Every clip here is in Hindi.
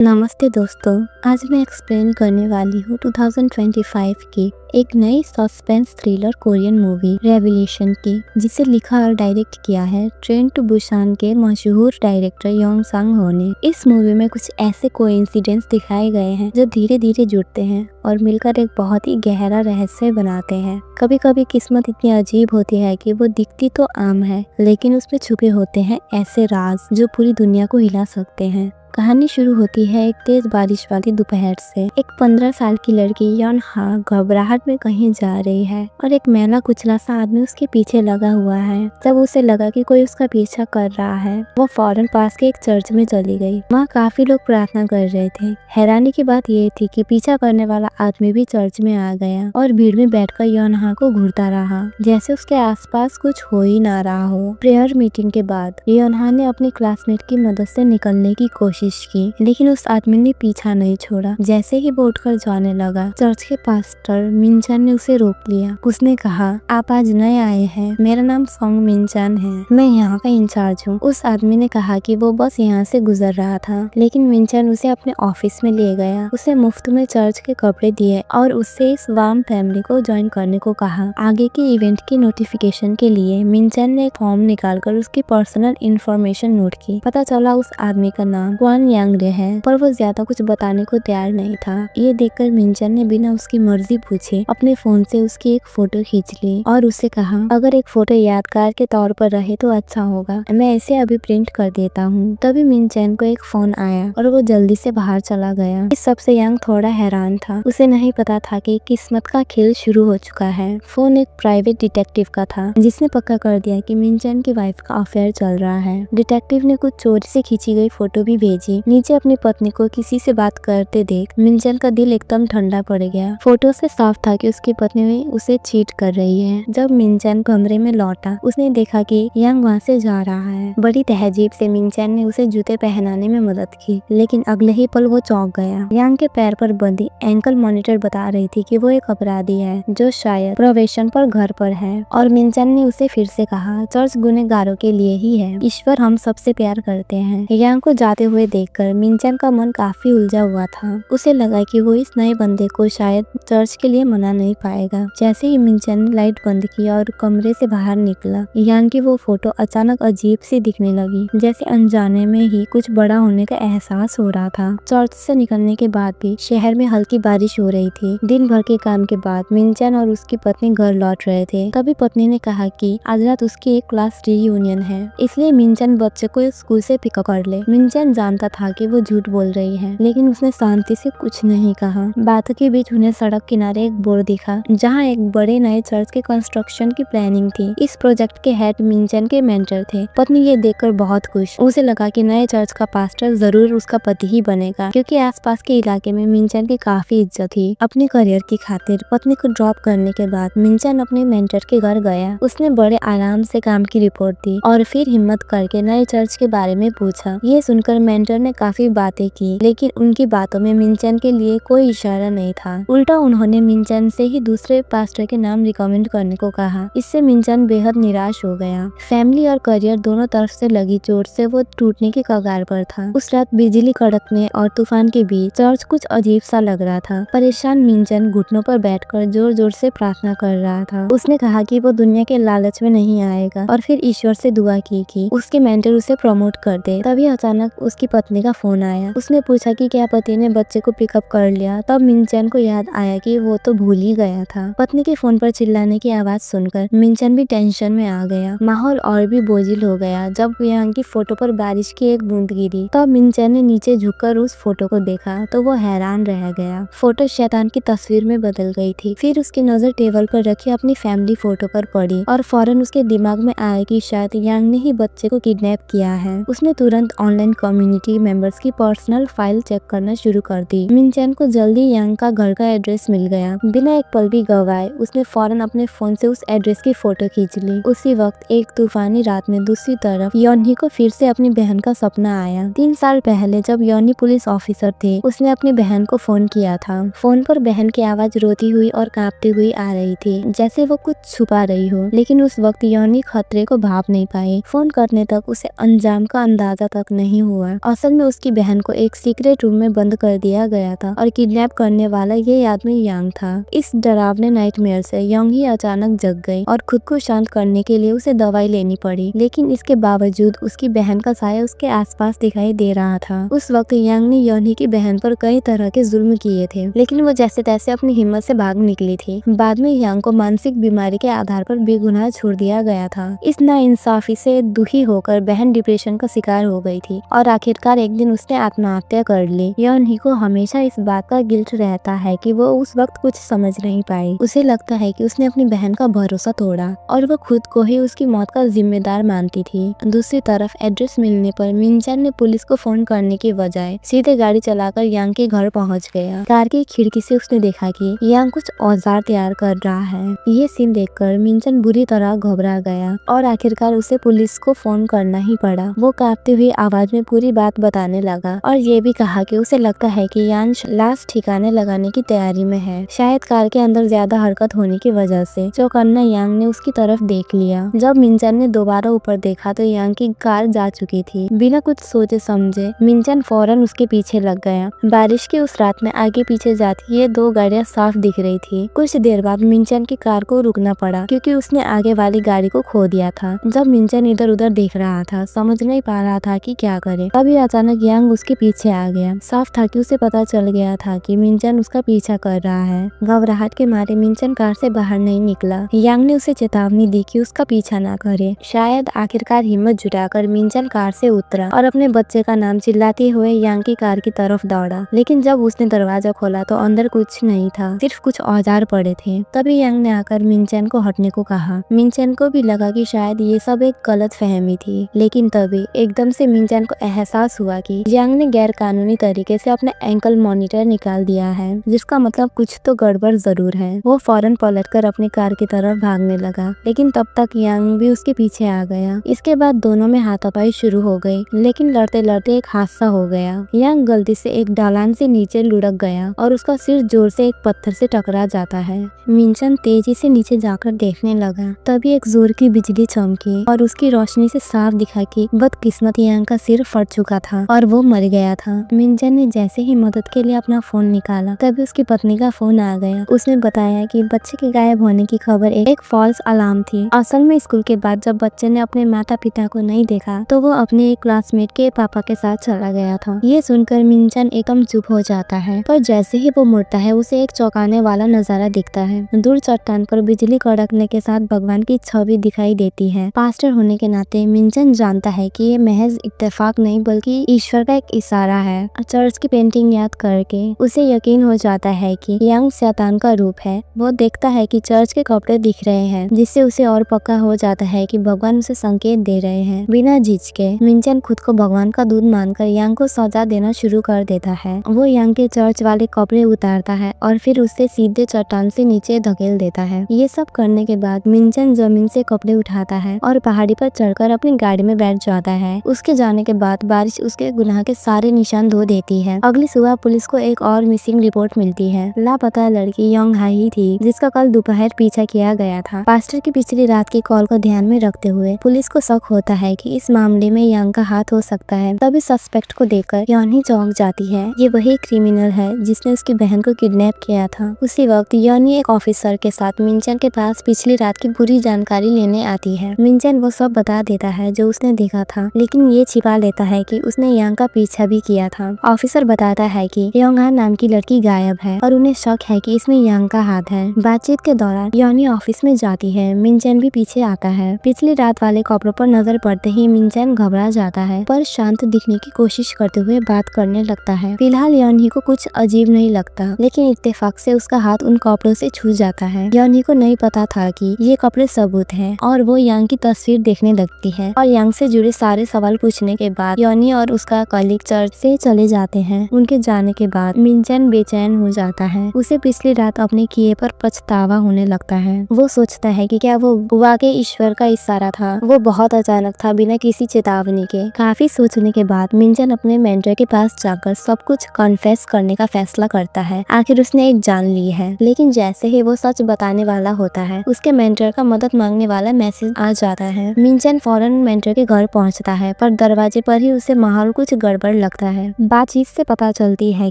नमस्ते दोस्तों, आज मैं एक्सप्लेन करने वाली हूँ 2025 की एक नई suspense thriller Korean movie revolution की, जिसे लिखा और डायरेक्ट किया है ट्रेन टू बुसान के मशहूर डायरेक्टर योंग सांग हो ने। इस मूवी में कुछ ऐसे कोइंसिडेंस दिखाए गए हैं जो धीरे धीरे जुड़ते हैं और मिलकर एक बहुत ही गहरा रहस्य बनाते हैं। कभी कभी किस्मत इतनी अजीब होती है कि वो दिखती तो आम है, लेकिन उसमें छुपे होते हैं ऐसे राज जो पूरी दुनिया को हिला सकते हैं। कहानी शुरू होती है एक तेज बारिश वाली दोपहर से। एक 15 साल की लड़की यन हा घबराहट में कहीं जा रही है और एक मैला कुचला सा आदमी उसके पीछे लगा हुआ है। जब उसे लगा कि कोई उसका पीछा कर रहा है, वो फौरन पास के एक चर्च में चली गई। वहाँ काफी लोग प्रार्थना कर रहे थे। हैरानी की बात यह थी कि पीछा करने वाला आदमी भी चर्च में आ गया और भीड़ में बैठकर यन हा को घूरता रहा, जैसे उसके आसपास कुछ हो ही ना रहा हो। प्रेयर मीटिंग के बाद यन हा ने अपने क्लासमेट की मदद से निकलने की कोशिश की, लेकिन उस आदमी ने पीछा नहीं छोड़ा। जैसे ही वो उठकर जाने लगा, चर्च के पास्टर मिनचान ने उसे रोक लिया। उसने कहा, आप आज नए आए हैं, मेरा नाम सोंग मिनचान है, मैं यहाँ का इंचार्ज हूँ। उस आदमी ने कहा कि वो बस यहाँ से गुजर रहा था, लेकिन मिनचान उसे अपने ऑफिस में ले गया। उसे मुफ्त में चर्च के कपड़े दिए और उससे इस वार्म फैमिली को ज्वाइन करने को कहा। आगे के इवेंट की नोटिफिकेशन के लिए मिनचान ने एक फॉर्म निकालकर उसकी पर्सनल इंफॉर्मेशन नोट की। पता चला उस आदमी का नाम यांग रे है, पर वो ज्यादा कुछ बताने को तैयार नहीं था। ये देखकर मिनचान ने बिना उसकी मर्जी पूछे अपने फोन से उसकी एक फोटो खींच ली और उससे कहा, अगर एक फोटो यादगार के तौर पर रहे तो अच्छा होगा, मैं इसे अभी प्रिंट कर देता हूँ। तभी मिनचान को एक फोन आया और वो जल्दी से बाहर चला गया। इस सबसे यांग थोड़ा हैरान था। उसे नहीं पता था कि किस्मत का खेल शुरू हो चुका है। फोन एक प्राइवेट डिटेक्टिव का था, जिसने पक्का कर दिया कि मिनचान की वाइफ का अफेयर चल रहा है। डिटेक्टिव ने कुछ चोरी से खींची गई फोटो भी भेजी। नीचे अपनी पत्नी को किसी से बात करते देख मिनचान का दिल एकदम ठंडा पड़ गया। फोटो से साफ था कि उसकी पत्नी उसे चीट कर रही है। जब मिनचान कमरे में लौटा, उसने देखा कि यांग वहाँ से जा रहा है। बड़ी तहजीब से मिनचान ने उसे जूते पहनाने में मदद की, लेकिन अगले ही पल वो चौंक गया। यांग के पैर पर बंधी एंकल मॉनिटर बता रही थी कि वो एक अपराधी है जो शायद प्रोबेशन पर घर पर है। और मिनचान ने उसे फिर से कहा, चर्च गुनहगारों के लिए ही है, ईश्वर हम सबसे प्यार करते हैं। यांग को जाते हुए देखकर मिनचान का मन काफी उलझा हुआ था। उसे लगा कि वो इस नए बंदे को शायद चर्च के लिए मना नहीं पाएगा। जैसे ही मिनचान ने लाइट बंद की और कमरे से बाहर निकला, यांग की वो फोटो अचानक अजीब सी दिखने लगी, जैसे अनजाने में ही कुछ बड़ा होने का एहसास हो रहा था। चर्च से निकलने के बाद भी शहर में हल्की बारिश हो रही थी। दिन भर के काम के बाद मिनचान और उसकी पत्नी घर लौट रहे थे। तभी पत्नी ने कहा कि आज रात उसकी एक क्लास रियूनियन है, इसलिए मिनचान बच्चे को स्कूल से पिकअप कर ले। मिनचान जानता था कि वो झूठ बोल रही है, लेकिन उसने शांति से कुछ नहीं कहा। बातों के बीच उन्हें सड़क किनारे एक बोर्ड दिखा, जहाँ एक बड़े नए चर्च के कंस्ट्रक्शन की प्लानिंग थी। इस प्रोजेक्ट के हेड मिनचान के मेंटर थे। पत्नी ये देखकर बहुत खुश। उसे लगा कि नए चर्च का पास्टर जरूर उसका पति ही बनेगा, क्योंकि आसपास के इलाके में मिनचान की काफी इज्जत थी। अपने करियर की खातिर पत्नी को ड्रॉप करने के बाद मिनचान अपने मेंटर के घर गया। उसने बड़े आराम से काम की रिपोर्ट दी और फिर हिम्मत करके नए चर्च के बारे में पूछा। ये सुनकर मेंटर ने काफी बातें की, लेकिन उनकी बातों में मिनचान के लिए कोई इशारा नहीं था। उल्टा उन्होंने मिनचान से ही दूसरे पास्टर के नाम रिकमेंड करने को कहा। इससे मिनचान बेहद निराश हो गया। फैमिली और करियर दोनों तरफ से लगी चोट से वो टूटने की कगार पर था। उस रात बिजली कड़कने और तूफान के बीच चर्च कुछ अजीब सा लग रहा था। परेशान मिनचान घुटनों पर बैठकर जोर जोर से प्रार्थना कर रहा था। उसने कहा कि वो दुनिया के लालच में नहीं आएगा और फिर ईश्वर से दुआ की कि उसके मेंटर उसे प्रमोट कर दे। तभी अचानक उसकी पत्नी का फोन आया। उसने पूछा कि क्या पति ने बच्चे को पिकअप कर लिया। तब मिनचान को याद आया कि वो तो भूल ही गया था। पत्नी के फोन पर चिल्लाने की आवाज सुनकर मिनचान भी टेंशन में आ गया। माहौल और भी बोझिल हो गया। जब यांग की फोटो पर बारिश की एक बूंद गिरी, तब मिनचान ने नीचे झुककर उस फोटो को देखा तो वो हैरान रह गया। फोटो शैतान की तस्वीर में बदल गई थी। फिर उसकी नजर टेबल पर रखी अपनी फैमिली फोटो पर पड़ी और फौरन उसके दिमाग में आया कि शायद यांग ने ही बच्चे को किडनैप किया है। उसने तुरंत ऑनलाइन कम्युनिटी मेंबर्स की पर्सनल फाइल चेक करना शुरू कर दी। मिनचान को जल्दी यांग का घर का एड्रेस मिल गया। बिना एक पल भी गवाए उसने फौरन अपने फोन से उस एड्रेस की फोटो खींच ली। उसी वक्त एक तूफानी रात में दूसरी तरफ योन्ही को फिर से अपनी बहन का सपना आया। 3 साल पहले जब योन्ही पुलिस ऑफिसर थे, उसने अपनी बहन को फोन किया था। फोन पर बहन की आवाज रोती हुई और कांपती हुई आ रही थी, जैसे वो कुछ छुपा रही हो। लेकिन उस वक्त योन्ही खतरे को भाप नहीं पाई। फोन करने तक उसे अंजाम का अंदाजा तक नहीं हुआ असल में उसकी बहन को एक सीक्रेट रूम में बंद कर दिया गया था और किडनैप करने वाला ये आदमी यांग था। इस डरावने नाइटमेयर से यांग ही अचानक जग गई और खुद को शांत करने के लिए उसे दवाई लेनी पड़ी, लेकिन इसके बावजूद उसकी बहन का साया उसके आसपास दिखाई दे रहा था। उस वक्त यांग ने योनी की बहन पर कई तरह के जुल्म किए थे, लेकिन वो जैसे तैसे अपनी हिम्मत से भाग निकली थी। बाद में यांग को मानसिक बीमारी के आधार पर बेगुनाह छोड़ दिया गया था। इस नाइंसाफी से दुखी होकर बहन डिप्रेशन का शिकार हो गई थी और आखिरकार एक दिन उसने आत्महत्या कर ली। योनी को हमेशा इस बात का गिल्ट रहता है कि वो उस वक्त कुछ समझ नहीं पाई। उसे लगता है कि उसने अपनी बहन का भरोसा तोड़ा और वो खुद को ही उसकी मौत का जिम्मेदार मानती थी। दूसरी तरफ एड्रेस मिलने पर मिनचैन ने पुलिस को फोन करने की बजाय सीधे गाड़ी चलाकर यांग के घर पहुंच गया। कार की खिड़की से उसने देखा कि यांग कुछ औजार तैयार कर रहा है। ये सीन देखकर मिनचैन बुरी तरह घबरा गया और आखिरकार उसे पुलिस को फोन करना ही पड़ा। वो कांपती हुई आवाज में पूरी बात बताने लगा और ये भी कहा कि उसे लगता है कि यांग लाश ठिकाने लगाने की तैयारी में है, शायद कार के अंदर ज्यादा हरकत होने की वजह से। चौकन्ना यांग ने उसकी तरफ देख लिया। जब मिनचैन ने दोबारा ऊपर देखा तो यांग की कार जा चुकी थी। बिना कुछ सोचे समझे मिनचैन फौरन उसके पीछे लग गया। बारिश की उस रात में आगे पीछे जाती ये दो गाड़ियां साफ दिख रही थी। कुछ देर बाद मिनचैन की कार को रुकना पड़ा क्योंकि उसने आगे वाली गाड़ी को खो दिया था। जब मिनचैन इधर उधर देख रहा था, समझ नहीं पा रहा था कि क्या करे, तभी अचानक यांग उसके पीछे आ गया। साफ था कि उसे पता चल गया था कि मिनचैन उसका पीछा कर रहा है। घबराहट के मारे मिनचैन कार से बाहर नहीं निकला। यांग ने उसे चेतावनी दी कि उसका पीछा ना करे। शायद आखिरकार हिम्मत जुटाकर मिनचैन कार से उतरा और अपने बच्चे का नाम चिल्लाते हुए यांग की कार की तरफ दौड़ा। लेकिन जब उसने दरवाजा खोला तो अंदर कुछ नहीं था, सिर्फ कुछ औजार पड़े थे। तभी यांग ने आकर मिनचैन को हटने को कहा। मिनचैन को भी लगा कि शायद ये सब एक गलत फहमी थी, लेकिन तभी एकदम से मिनचैन को एहसास हुआ कि यांग ने गैर कानूनी तरीके से अपने एंकल मॉनिटर निकाल दिया है, जिसका मतलब कुछ तो गड़बड़ जरूर है। वो फौरन पलटकर अपनी कार की तरफ भागने लगा, लेकिन तब तक यांग भी उसके पीछे आ गया। इसके बाद दोनों में हाथापाई शुरू हो गई, लेकिन लड़ते लड़ते एक हादसा हो गया। यांग गलती से एक ढलान से नीचे लुढ़क गया और उसका सिर जोर से एक पत्थर से टकरा जाता है। मिनचैन तेजी से नीचे जाकर देखने लगा। तभी एक जोर की बिजली चमकी और उसकी रोशनी से साफ दिखा कि बदकिस्मत यांग का सिर फट चुका था और वो मर गया था। मिनचैन ने जैसे ही मदद के लिए अपना फोन निकाला तभी उसकी पत्नी का फोन आ गया। उसने बताया कि बच्चे के गायब होने की खबर एक फॉल्स अलार्म थी। असल में स्कूल के बाद जब बच्चे ने अपने माता पिता को नहीं देखा तो वो अपने एक क्लासमेट के पापा के साथ चला गया था। ये सुनकर मिनचैन एकदम चुप हो जाता है, पर जैसे ही वो मुड़ता है उसे एक चौंकाने वाला नजारा दिखता है। दूर चट्टान पर बिजली कड़कने के साथ भगवान की छवि दिखाई देती है। पास्टर होने के नाते मिनचैन जानता है कि ये महज इत्तेफाक नहीं बल्कि ईश्वर का एक इशारा है। चर्च की पेंटिंग याद करके उसे यकीन हो जाता है कि यांग शैतान का रूप है। वो देखता है कि चर्च के कपड़े दिख रहे हैं, जिससे उसे और पक्का हो जाता है कि भगवान उसे संकेत दे रहे हैं। बिना झिझके मिनचैन खुद को भगवान का दूत मानकर यांग को सजा देना शुरू कर देता है। वो यांग के चर्च वाले कपड़े उतारता है और फिर उसे सीधे चट्टान से नीचे धकेल देता है। ये सब करने के बाद मिनचैन जमीन से कपड़े उठाता है और पहाड़ी पर चढ़कर अपनी गाड़ी में बैठ जाता है। उसके जाने के बाद बारिश उसके गुनाह के सारे निशान धो देती है। अगली सुबह पुलिस को एक और मिसिंग रिपोर्ट मिलती है। लापता लड़की योंग हाई थी, जिसका कल दोपहर पीछा किया गया था। पास्टर की पिछली रात की कॉल को ध्यान में रखते हुए पुलिस को शक होता है कि इस मामले में यांग का हाथ हो सकता है। तभी सस्पेक्ट को देखकर योनी चौंक जाती है। ये वही क्रिमिनल है जिसने उसकी बहन को किडनैप किया था। उसी वक्त योनी एक ऑफिसर के साथ मिनचैन के पास पिछली रात की पूरी जानकारी लेने आती है। मिनचैन वो सब बता देता है जो उसने देखा था, लेकिन ये छिपा लेता है कि उसने यांग का पीछा भी किया था। ऑफिसर बताता है कि योंगहा नाम की लड़की गायब है और उन्हें शक है कि इसमें यांग का हाथ है। बातचीत के दौरान योनी ऑफिस में जाती है। मिनचैन भी पीछे आता है। पिछली रात वाले कपड़ों पर नजर पड़ते ही मिनचैन घबरा जाता है, पर शांत दिखने की कोशिश करते हुए बात करने लगता है। फिलहाल योनी को कुछ अजीब नहीं लगता, लेकिन इत्तेफाक से उसका हाथ उन कपड़ों से छू जाता है। योनी को नहीं पता था कि ये कपड़े सबूत हैं और वो यांग की तस्वीर देखने लगती है और यांग से जुड़े सारे सवाल पूछने के बाद योनी और उसका कलीग चर्च से चले जाते हैं। उनके जाने के बाद मिनचैन बेचैन हो जाता है। उसे पिछली रात अपने किए पर पछतावा होने लगता है। वो सोचता है कि क्या वो वाकई ईश्वर का इशारा था। वो बहुत अचानक था, बिना किसी चेतावनी के। काफी सोचने के बाद मिनचैन अपने मेंटर के पास जाकर सब कुछ कन्फेस करने का फैसला करता है। आखिर उसने एक जान ली है। लेकिन जैसे ही वो सच बताने वाला होता है, उसके मेंटर का मदद मांगने वाला मैसेज आ जाता है। मिनचैन फौरन मेंटर के घर पहुंचता है, पर दरवाजे पर ही उसे माहौल कुछ गड़बड़ लगता है। बातचीत से पता चलती है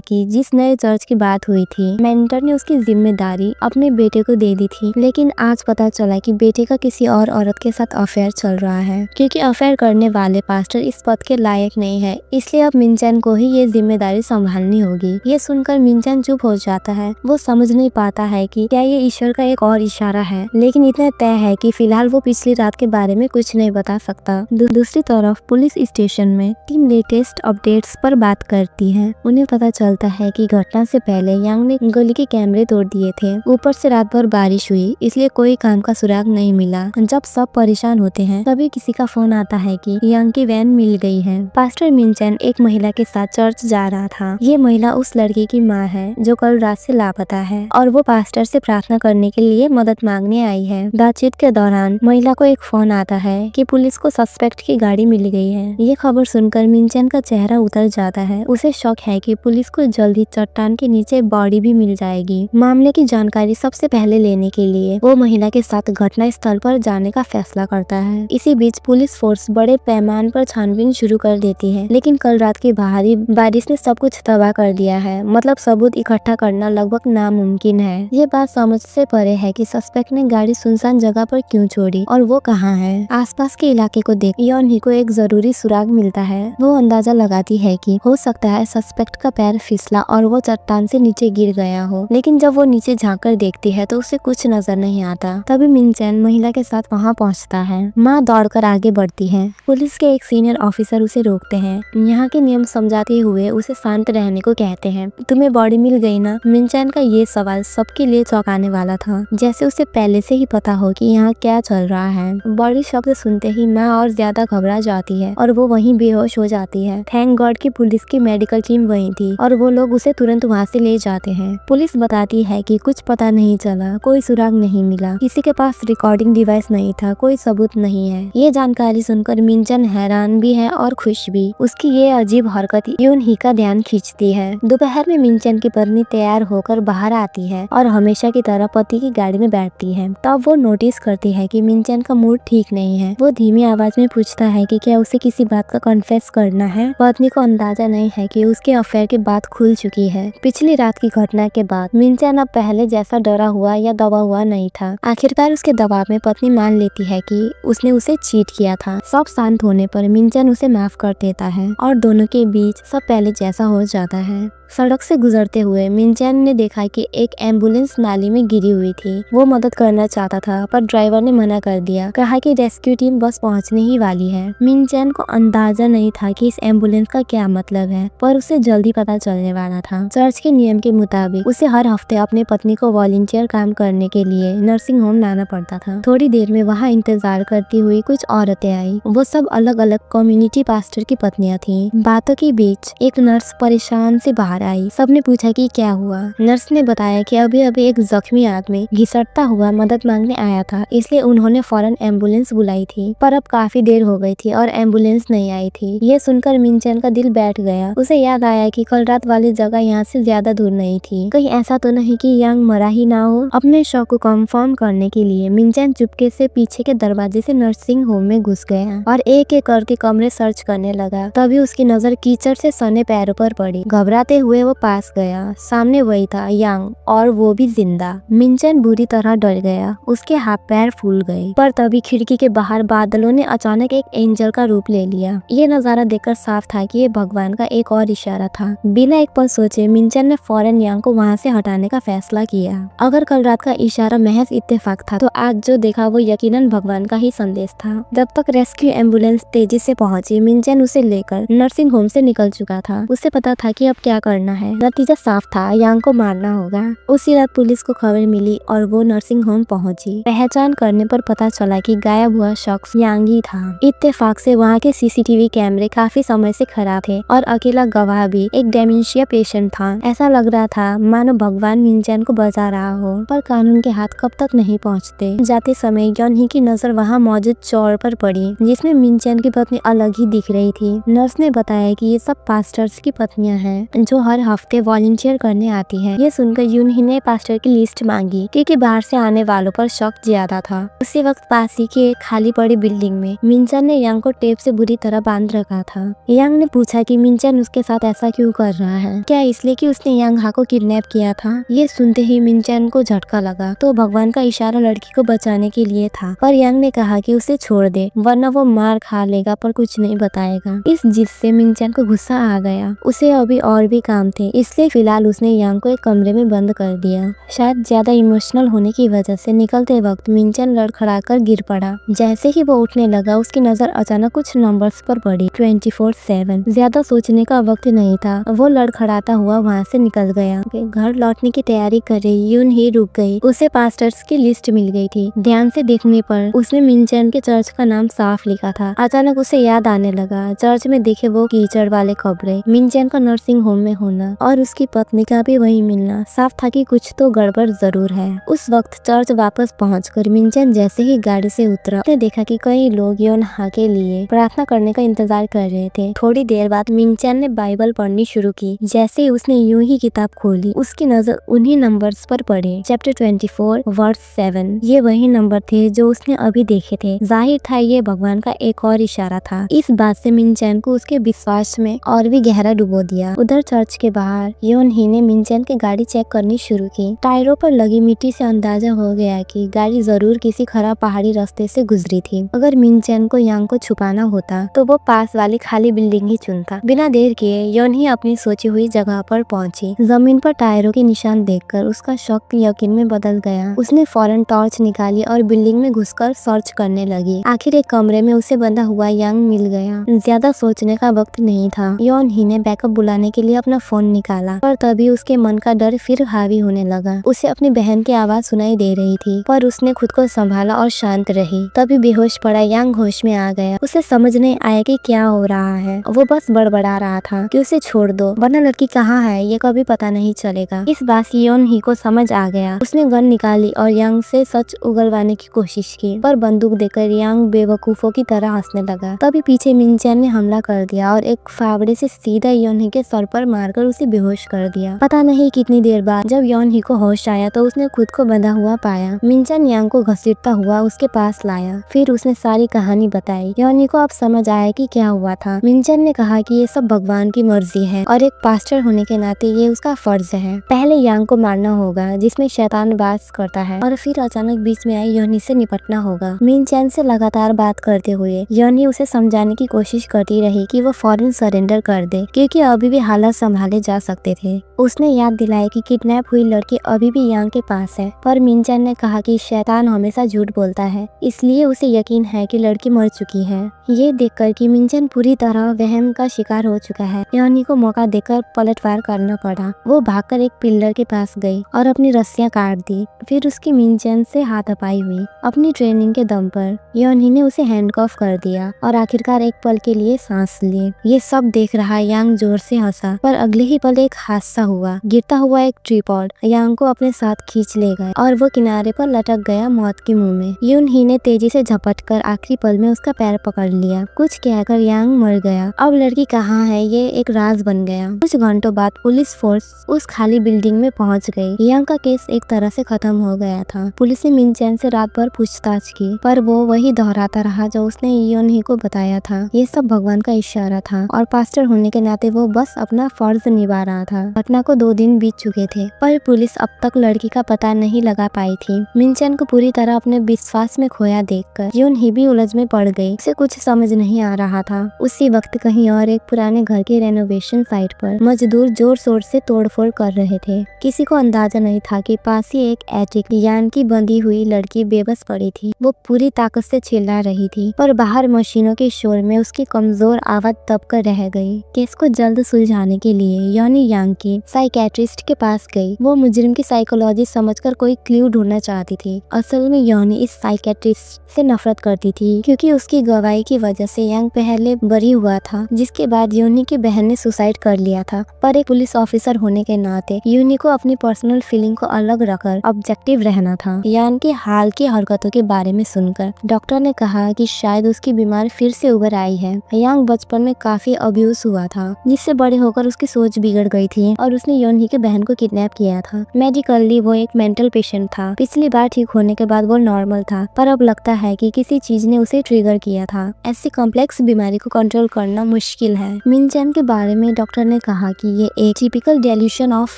कि जिस नए चर्च की बात हुई थी, मेंटर ने उसकी जिम्मेदारी अपने बेटे को दे दी थी, लेकिन आज पता चला कि बेटे का किसी और औरत के साथ अफेयर चल रहा है। क्योंकि अफेयर करने वाले पास्टर इस पद के लायक नहीं है, इसलिए अब मिनचैन को ही ये जिम्मेदारी संभालनी होगी। ये सुनकर मिनचैन चुप हो जाता है। वो समझ नहीं पाता है कि क्या ये ईश्वर का एक और इशारा है, लेकिन इतना तय है कि फिलहाल वो पिछली रात के बारे में कुछ नहीं बता सकता। दूसरी तरफ पुलिस स्टेशन में टीम लेटेस्ट अपडेट्स पर बात करती है। उन्हें पता चलता है कि घटना से पहले यांग ने गली के कैमरे तोड़ दिए थे। ऊपर से रात भर बारिश हुई, इसलिए कोई काम का सुराग नहीं मिला। जब सब परेशान होते हैं तभी किसी का फोन आता है कि यांग की वैन मिल गई है। पास्टर मिनचैन एक महिला के साथ चर्च जा रहा था। ये महिला उस लड़की की माँ है जो कल रात से लापता है और वो पास्टर से प्रार्थना करने के लिए मदद मांगने आई है। बातचीत के दौरान महिला को एक फोन आता है कि पुलिस को सस्पेक्ट की गाड़ी मिल गई है। ये खबर सुनकर मिनचैन का चेहरा उतर जाता है। उसे शक है कि पुलिस को जल्द ही चट्टान के नीचे बॉडी भी मिल जाएगी। मामले की जानकारी सबसे पहले लेने के लिए वो महिला के साथ घटना स्थल पर जाने का फैसला करता है। इसी बीच पुलिस फोर्स बड़े पैमाने पर छानबीन शुरू कर देती है, लेकिन कल रात की भारी बारिश ने सब कुछ तबाह कर दिया है। मतलब सबूत इकट्ठा करना लगभग नामुमकिन है। ये बात समझ से परे है कि सस्पेक्ट ने गाड़ी सुनसान जगह पर क्यों छोड़ी और वो कहाँ है। आसपास के इलाके को देख यॉन को एक जरूरी सुराग मिलता है। वो अंदाजा लगाती है कि हो सकता है सस्पेक्ट का पैर फिसला और वो चट्टान से नीचे गिर गया हो, लेकिन जब वो नीचे झांककर देखती है तो उसे कुछ नजर नहीं आता। तभी मिनचैन महिला के साथ वहाँ पहुँचता है। माँ दौड़कर आगे बढ़ती है। पुलिस के एक सीनियर ऑफिसर उसे रोकते हैं। यहाँ के नियम समझाते हुए उसे शांत रहने को कहते हैं। तुम्हें बॉडी मिल गई ना? मिनचैन का ये सवाल सबके लिए चौंकाने वाला था, जैसे उसे पहले से ही पता हो कि यहाँ क्या चल रहा है। बॉडी शब्द सुनते ही माँ और ज्यादा घबरा जाती है और वो वहीं बेहोश हो जाती है। थैंक गॉड कि पुलिस की मेडिकल टीम वहीं थी और वो लोग उसे तुरंत वहाँ से ले जाते हैं। पुलिस बताती है कि कुछ पता नहीं चला, कोई सुराग नहीं मिला, किसी के पास रिकॉर्डिंग डिवाइस नहीं था, कोई सबूत नहीं है। ये जानकारी सुनकर मिनचैन हैरान भी है और खुश भी। उसकी ये अजीब हरकत यून ही का ध्यान खींचती है। दोपहर में मिनचैन की पत्नी तैयार होकर बाहर आती है और हमेशा की तरह पति की गाड़ी में बैठती है। तब वो नोटिस करती है कि मिनचैन का मूड ठीक नहीं है। वो धीमी आवाज में पूछता है कि क्या उसे किसी बात का कन्फेस करना है। पत्नी को अंदाजा नहीं है कि उसके अफेयर की बात खुल चुकी है। पिछली रात की घटना के बाद मिनचैन अब पहले जैसा डरा हुआ या दबा हुआ नहीं था। आखिरकार उसके दबाव में पत्नी मान लेती है कि उसने उसे चीट किया था। सब शांत होने पर मिनचैन उसे माफ कर देता है और दोनों के बीच सब पहले जैसा हो जाता है। सड़क से गुजरते हुए मिनचैन ने देखा कि एक एम्बुलेंस नाली में गिरी हुई थी। वो मदद करना चाहता था पर ड्राइवर ने मना कर दिया, कहा कि रेस्क्यू टीम बस पहुंचने ही वाली है। मिनचैन को अंदाजा नहीं था कि इस एम्बुलेंस का क्या मतलब है, पर उसे जल्दी पता चलने वाला था। चर्च के नियम के मुताबिक उसे हर हफ्ते अपने पत्नी को वॉलंटियर काम करने के लिए नर्सिंग होम लाना पड़ता था। थोड़ी देर में वहाँ इंतजार करती हुई कुछ औरतें आई। वो सब अलग अलग कम्युनिटी पास्टर की पत्नियां थी। बातों के बीच एक नर्स परेशान से बाहर आई। सबने पूछा कि क्या हुआ। नर्स ने बताया कि अभी अभी एक जख्मी आदमी घिसटता हुआ मदद मांगने आया था, इसलिए उन्होंने फौरन एम्बुलेंस बुलाई थी, पर अब काफी देर हो गई थी और एम्बुलेंस नहीं आई थी। ये सुनकर मिनचैन का दिल बैठ गया। उसे याद आया कि कल रात वाली जगह यहाँ से ज्यादा दूर नहीं थी। कहीं ऐसा तो नहीं कि यांग मरा ही ना हो। अपने शक को कंफर्म करने के लिए मिनचैन चुपके से पीछे के दरवाजे से नर्सिंग होम में घुस गया और एक एक करके कमरे सर्च करने लगा। तभी उसकी नजर कीचड़ से सने पैरों पर पड़ी। घबराते हुए वो पास गया। सामने वही था, यांग, और वो भी जिंदा। मिनचैन बुरी तरह डर गया। उसके हाथ पैर फूल गए। पर तभी खिड़की के बाहर बादलों ने अचानक एक एंजल का रूप ले लिया। ये नजारा देखकर साफ था कि ये भगवान का एक और इशारा था। बिना एक पल सोचे मिनचैन ने फौरन यांग को वहाँ से हटाने का फैसला किया। अगर कल रात का इशारा महज इत्तेफाक था, तो आज जो देखा वो यकीनन भगवान का ही संदेश था। जब तक रेस्क्यू एम्बुलेंस तेजी से पहुंची, मिनचैन उसे लेकर नर्सिंग होम से निकल चुका था। उसे पता था कि अब क्या करना है। नतीजा साफ था, यांग को मारना होगा। उसी रात पुलिस को खबर मिली और वो नर्सिंग होम पहुंची। पहचान करने पर पता चला कि गायब हुआ शख्स यांग ही था। इत्तेफाक से वहाँ के सीसीटीवी कैमरे काफी समय से खराब थे और अकेला गवाह भी एक डेमेंशिया पेशेंट था। ऐसा लग रहा था मानो भगवान मिनचैन को बचा रहा हो, पर कानून के हाथ कब तक नहीं पहुँचते। जाते समय यॉन की नजर वहाँ मौजूद चौर पर पड़ी, जिसमें मिनचैन की पत्नी अलग ही दिख रही थी। नर्स ने बताया कि ये सब पास्टर्स की पत्नियां हैं जो हर हफ्ते वॉलंटियर करने आती है। ये सुनकर यूनही ने पास्टर की लिस्ट मांगी क्योंकि बाहर से आने वालों पर शक ज्यादा था। उसी वक्त पास ही की एक खाली पड़ी बिल्डिंग में मिनचन ने यांग को टेप से बुरी तरह बांध रखा था। यांग ने पूछा कि मिनचन उसके साथ ऐसा क्यों कर रहा है, क्या इसलिए कि उसने यांग हा को किडनैप किया था। ये सुनते ही मिनचन को झटका लगा तो भगवान का इशारा लड़की को बचाने के लिए था, पर यांग ने कहा कि उसे छोड़ दे वरना वो मार खा लेगा पर कुछ नहीं बताएगा। इस जिद से मिनचन को गुस्सा आ गया। उसे अभी और भी काम थे, इसलिए फिलहाल उसने यांग को एक कमरे में बंद कर दिया। शायद ज्यादा इमोशनल होने की वजह से निकलते वक्त मिनचन लड़खड़ाकर गिर पड़ा। जैसे ही वो उठने लगा उसकी नजर अचानक कुछ नंबर्स पर पड़ी। 24/7। ज्यादा सोचने का वक्त नहीं था, वो लड़खड़ाता हुआ वहाँ से निकल गया। घर लौटने की तैयारी कर रही यून ही रुक गई। उसे पास्टर्स की लिस्ट मिल गई थी। ध्यान से देखने पर उसने मिनचन के चर्च का नाम साफ लिखा था। अचानक उसे याद आने लगा चर्च में देखे वो कीचड़ वाले कपड़े, मिनचन का नर्सिंग होम में होना और उसकी पत्नी का भी वही मिलना। साफ था कि कुछ तो गड़बड़ जरूर है। उस वक्त चर्च वापस पहुंचकर मिनचन जैसे ही गाड़ी से उतरा उसने देखा कि कई लोग योन हा के लिए प्रार्थना करने का इंतजार कर रहे थे। थोड़ी देर बाद मिनचन ने बाइबल पढ़नी शुरू की। जैसे ही उसने यूं ही किताब खोली उसकी नजर उन्हीं नंबर्स पर पड़े। Chapter 24 verse 7। ये वही नंबर थे जो उसने अभी देखे थे। जाहिर था ये भगवान का एक और इशारा था। इस बात से मिनचन को उसके विश्वास में और भी गहरा डुबो दिया। उधर चर्च के बाहर योन ही ने मिनचन की गाड़ी चेक करनी शुरू की। टायरों पर लगी मिट्टी से अंदाजा हो गया कि गाड़ी जरूर किसी खराब पहाड़ी रास्ते से गुजरी थी। अगर मिनचन को यांग को छुपाना होता तो वो पास वाली खाली बिल्डिंग ही चुनता। बिना देर किए योन ही अपनी सोची हुई जगह पर पहुंची। जमीन पर टायरों के निशान देखकर उसका शक यकीन में बदल गया। उसने फौरन टॉर्च निकाली और बिल्डिंग में घुसकर सर्च करने लगी। आखिर एक कमरे में उसे बंधा हुआ यांग मिल गया। ज्यादा सोचने का वक्त नहीं था। योन ही ने बैकअप बुलाने के लिए अपना फोन निकाला, पर तभी उसके मन का डर फिर हावी होने लगा। उसे अपनी बहन की आवाज सुनाई दे रही थी, पर उसने खुद को संभाला और शांत रही। तभी बेहोश पड़ा यांग होश में आ गया। उसे समझ नहीं आया कि क्या हो रहा है। वो बस बड़बड़ा रहा था कि उसे छोड़ दो वरना लड़की कहाँ है ये कभी पता नहीं चलेगा। इस बात से योन ही को समझ आ गया। उसने गन निकाली और यांग से सच उगलवाने की कोशिश की, पर बंदूक देकर यांग बेवकूफों की तरह हंसने लगा। तभी पीछे मिनचन ने हमला कर दिया और एक फावड़े से सीधा योन ही के सर पर मारकर उसे बेहोश कर दिया। पता नहीं कितनी देर बाद जब योन ही को होश आया तो उसने खुद को बंधा हुआ पाया। मिनचन यांग को घसीटता हुआ उसके पास लाया। फिर उसने सारी कहानी बताई। योनी को अब समझ आया कि क्या हुआ था। मिनचन ने कहा कि ये सब भगवान की मर्जी है और एक पास्टर होने के नाते ये उसका फर्ज है। पहले यांग को मारना होगा जिसमें शैतान वास करता है और फिर अचानक बीच में आई योनी से निपटना होगा। मिनचन से लगातार बात करते हुए योनी उसे समझाने की कोशिश करती रही कि वो फौरन सरेंडर कर दे क्योंकि अभी भी हालात संभाले जा सकते थे। उसने याद दिलाया कि किडनैप हुई लड़की अभी भी यांग के पास है, पर मिनचन ने कहा कि शैतान हमेशा झूठ बोलता है, इसलिए उसे यकीन है कि लड़की मर चुकी है। ये देखकर कि मिनचन पूरी तरह वहम का शिकार हो चुका है, योनी को मौका देकर पलटवार करना पड़ा। वो भागकर एक पिलर के पास गई और अपनी रस्सियां काट दी। फिर उसकी मिनचन से हाथापाई हुई। अपनी ट्रेनिंग के दम पर योनी ने उसे हैंडकफ कर दिया और आखिरकार एक पल के लिए सांस ली। ये सब देख रहा यांग जोर से हंसा, पर अगले ही पल एक हादसा हुआ। गिरता हुआ एक ट्रीपॉड यांग को अपने साथ खींच ले गया और वो किनारे पर लटक गया मौत के मुंह में। यून ही ने तेजी से झपटकर आखिरी पल में उसका पैर पकड़ लिया। कुछ कहकर यांग मर गया। अब लड़की कहाँ है ये एक राज बन गया। कुछ घंटों बाद पुलिस फोर्स उस खाली बिल्डिंग में पहुंच गई। यांग का केस एक तरह से खत्म हो गया था। पुलिस ने मिनचन से रात भर पूछताछ की, पर वो वही दोहराता रहा जो उसने योन ही को बताया था। ये सब भगवान का इशारा था और पास्टर होने के नाते वो बस अपना फर्ज निभा रहा था। घटना को 2 दिन बीत चुके थे, पर पुलिस अब तक लड़की का पता नहीं लगा पाई थी। मिनचन को पूरी तरह अपने विश्वास में खोया देखकर यून ही भी उलझ में पड़ गई। उसे कुछ समझ नहीं आ रहा था। उसी वक्त कहीं और एक पुराने घर के रेनोवेशन साइट पर मजदूर जोर शोर से तोड़फोड़ कर रहे थे। किसी को अंदाजा नहीं था कि पास ही एक एटिक यान की बंधी हुई लड़की बेबस पड़ी थी। वो पूरी ताकत से चिल्ला रही थी, पर बाहर मशीनों के शोर में उसकी कमजोर आवाज दब कर रह गई। केस को जल्द सुलझाने के लिए योनी यांग की साइकेट्रिस्ट के पास गई। वो मुजरिम की साइकोलॉजी समझकर कोई क्लू ढूंढना चाहती थी। असल में योनी इस साइकेट्रिस्ट से नफरत करती थी क्योंकि उसकी गवाही की वजह से यांग पहले बरी हुआ था, जिसके बाद योनी की बहन ने सुसाइड कर लिया था। पर एक पुलिस ऑफिसर होने के नाते योनी को अपनी पर्सनल फीलिंग को अलग रखकर ऑब्जेक्टिव रहना था। यान की हाल की हरकतों के बारे में सुनकर डॉक्टर ने कहा कि शायद उसकी बीमारी फिर से उभर आई है। यांग बचपन में काफी अब्यूज हुआ था, जिससे बड़े होकर उसकी सोच बिगड़ गई थी और उसने योनही के बहन को किडनैप किया था। मेडिकली वो एक मेंटल पेशेंट था। पिछली बार ठीक होने के बाद वो नॉर्मल था, पर अब लगता है कि किसी चीज ने उसे ट्रिगर किया था। ऐसी कॉम्प्लेक्स बीमारी को कंट्रोल करना मुश्किल है। मिनचैन के बारे में डॉक्टर ने कहा कि ये एक टिपिकल डेल्यूशन ऑफ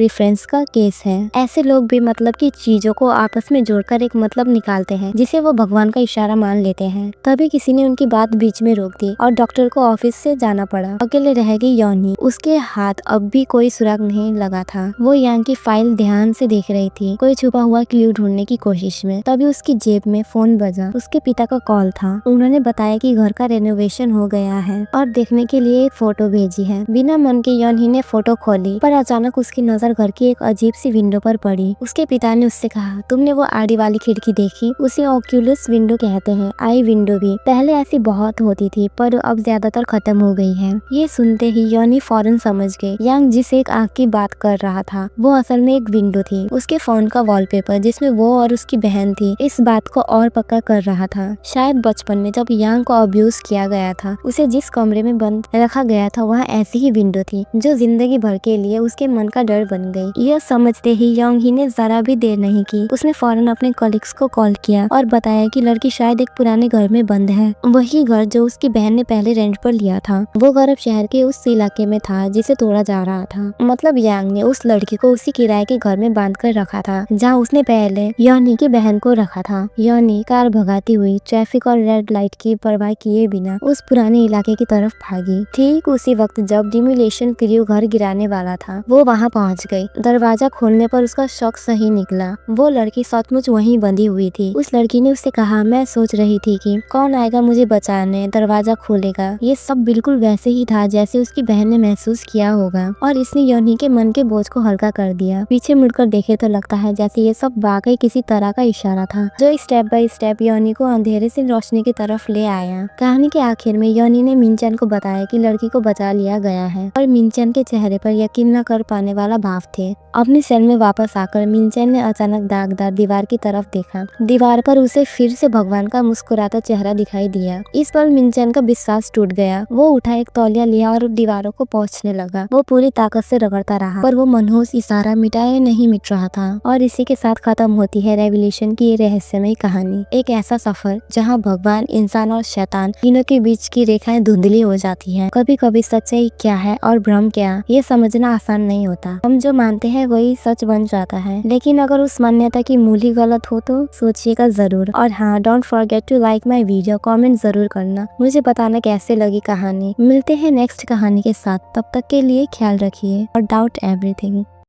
रेफरेंस का केस है। ऐसे लोग भी मतलब की चीजों को आपस में जोड़कर एक मतलब निकालते हैं जिसे वो भगवान का इशारा मान लेते हैं। तभी किसी ने उनकी बात बीच में रोक दी और डॉक्टर को ऑफिस से जाना पड़ा। अकेले रह गई योनी। उसके हाथ अब भी कोई सुराग नहीं लगा था। वो यांग की फाइल ध्यान से देख रही थी, कोई छुपा हुआ क्लू ढूंढने की कोशिश में। तभी उसकी जेब में फोन बजा। उसके पिता का कॉल था। उन्होंने बताया कि घर का रेनोवेशन हो गया है और देखने के लिए एक फोटो भेजी है। बिना मन के योनही ने फोटो खोली, पर अचानक उसकी नजर घर की एक अजीब सी विंडो पर पड़ी। उसके पिता ने उससे कहा, तुमने वो आड़ी वाली खिड़की देखी? उसे ऑक्यूलस विंडो कहते हैं। आई विंडो भी पहले ऐसी बहुत होती थी, पर अब ज्यादातर खत्म हो गई है। ये सुनते ही योनी फौरन समझ गई यांग जिस एक आँख की बात कर रहा था वो असल में एक विंडो थी। उसके फोन का वॉलपेपर जिसमें वो और उसकी बहन थी इस बात को और पक्का कर रहा था। शायद बचपन में जब यांग को अब्यूज किया गया था, उसे जिस कमरे में बंद रखा गया था वहाँ ऐसी ही विंडो थी जो जिंदगी भर के लिए उसके मन का डर बन गई। यह समझते ही योंगही ने जरा भी देर नहीं की। उसने फौरन अपने कलीग्स को कॉल किया और बताया कि लड़की शायद एक पुराने घर में बंद है, वही घर जो उसकी बहन ने पहले रेंट पर लिया था। वो घर अब शहर के उस इलाके में था जिसे तोड़ा जा रहा था। मतलब यांग ने उस लड़की को उसी किराए के घर में बांध कर रखा था जहाँ उसने पहले योनी की बहन को रखा था। योनी कार भगाती हुई ट्रैफिक और रेड लाइट की परवाह किए बिना उस पुराने इलाके की तरफ भागी। ठीक उसी वक्त जब डिमोलिशन क्रू घर गिराने वाला था वो वहाँ पहुँच गई। दरवाजा खोलने पर उसका शौक सही निकला। वो लड़की सचमुच वहीं बंधी हुई थी। उस लड़की ने उससे कहा, मैं सोच रही थी कि कौन आएगा मुझे बचाने, दरवाजा खोलेगा। ये सब बिल्कुल वैसे ही था जैसे उसकी बहन ने महसूस किया होगा और इसने योनी के मन के बोझ को हल्का कर दिया। पीछे मुड़कर देखे तो लगता है जैसे ये सब वाकई किसी तरह का इशारा था जो स्टेप बाय स्टेप योनी को अंधेरे से रोशनी की तरफ ले आया। कहानी के आखिर में योनी ने मिनचैन को बताया कि लड़की को बचा लिया गया है और मिनचैन के चेहरे पर यकीन न कर पाने वाला भाव थे। अपनी सेल में वापस आकर मिनचैन ने अचानक दागदार दीवार की तरफ देखा। दीवार पर उसे फिर से भगवान का मुस्कुराता चेहरा दिखाई दिया। इस पर मिनचैन का विश्वास टूट गया। वो उठा, एक तौलिया लिया और दीवारों को पोंछने लगा। वो पूरी ताकत से रगड़ता रहा पर वो मनहूस इशारा मिटाए नहीं मिट रहा था। और इसी के साथ खत्म होती है रेवल्यूशन की ये रहस्यमय कहानी। एक ऐसा सफर जहाँ भगवान, इंसान और शैतान तीनों के बीच की रेखाएं धुंधली हो जाती हैं। कभी कभी सच्चाई क्या है और भ्रम क्या, ये समझना आसान नहीं होता। हम जो मानते हैं वही सच बन जाता है, लेकिन अगर उस मान्यता की मूल ही गलत हो तो सोचिएगा जरूर। और हाँ, don't forget to like my video, comment जरूर करना, मुझे बताना कैसे लगी कहानी। मिलते हैं नेक्स्ट कहानी के साथ, तब तक के लिए ख्याल रखिए और डाउट एवरीथिंग।